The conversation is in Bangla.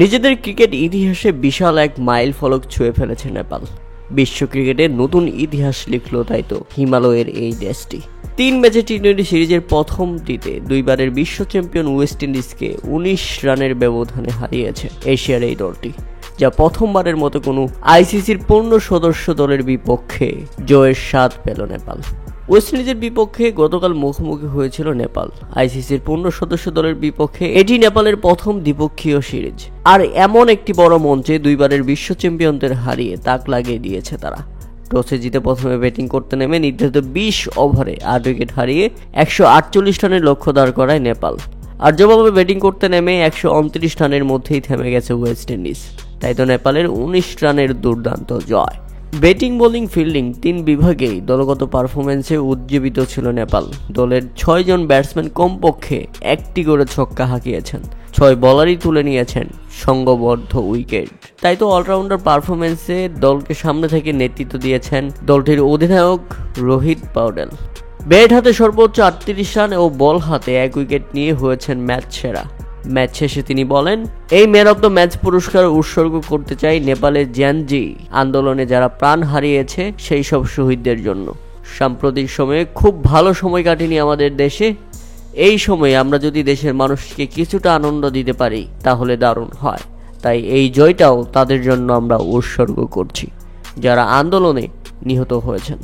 নিজেদের ক্রিকেট ইতিহাসে বিশাল এক মাইল ফলক ছুঁয়ে ফেলেছে নেপাল। বিশ্ব ক্রিকেটের নতুন ইতিহাস লিখল তাই তো হিমালয়ের এই দেশটি। 3 ম্যাচে টি-20 সিরিজের প্রথমটিতে দুইবারের বিশ্ব চ্যাম্পিয়ন ওয়েস্ট ইন্ডিজকে 19 রানের ব্যবধানে হারিয়েছে এশিয়ার এই দলটি, যা প্রথমবারের মতো কোনো আইসিসির পূর্ণ সদস্য দলের বিপক্ষে জয়ের স্বাদ পেল নেপাল। ওয়েস্ট ইন্ডিজের বিপক্ষে গতকাল মুখোমুখি হয়েছিল নেপাল। আইসিসির পূর্ণ সদস্য দলের বিপক্ষে এটি নেপালের প্রথম দ্বিপক্ষীয় সিরিজ। আর এমন একটি বড় মঞ্চে দুইবারের বিশ্ব চ্যাম্পিয়নদের হারিয়ে তাক লাগিয়ে দিয়েছে তারা। টসে জিতে প্রথমে ব্যাটিং করতে নেমে নির্ধারিত 20 ওভারে 8 উইকেট হারিয়ে 148 রানের লক্ষ্য দাঁড় করায় নেপাল। আর জবাবে ব্যাটিং করতে নেমে 129 রানের মধ্যেই থেমে গেছে ওয়েস্ট ইন্ডিজ। তাই তো নেপালের 19 রানের দুর্দান্ত জয়। ব্যাটিং, বোলিং, ফিল্ডিং 3 বিভাগেই দলগত পারফরম্যান্সে উজ্জীবিত ছিল নেপাল। দলের 6 জন ব্যাটসম্যান কমপক্ষে একটি করে ছক্কা হাঁকিয়েছেন, 6 বলারই তুলে নিয়েছেন সংঘবদ্ধ উইকেট। তাই তো অলরাউন্ডার পারফরম্যান্সে দলকে সামনে থেকে নেতৃত্ব দিয়েছেন দলটির অধিনায়ক রোহিত পাউডেল। ব্যাট হাতে সর্বোচ্চ 38 রান ও বল হাতে 1 উইকেট নিয়ে হয়েছেন ম্যাচ সেরা। ম্যাচ শেষে তিনি বলেন, এই ম্যান অব দ্য ম্যাচ পুরস্কার উৎসর্গ করতে চাই নেপালের জ্যানজি আন্দোলনে যারা প্রাণ হারিয়েছে সেই সব শহীদদের জন্য। সাম্প্রতিক সময়ে খুব ভালো সময় কাটেনি আমাদের দেশে। এই সময়ে আমরা যদি দেশের মানুষকে কিছুটা আনন্দ দিতে পারি তাহলে দারুণ হয়। তাই এই জয়টাও তাদের জন্য আমরা উৎসর্গ করছি যারা আন্দোলনে নিহত হয়েছেন।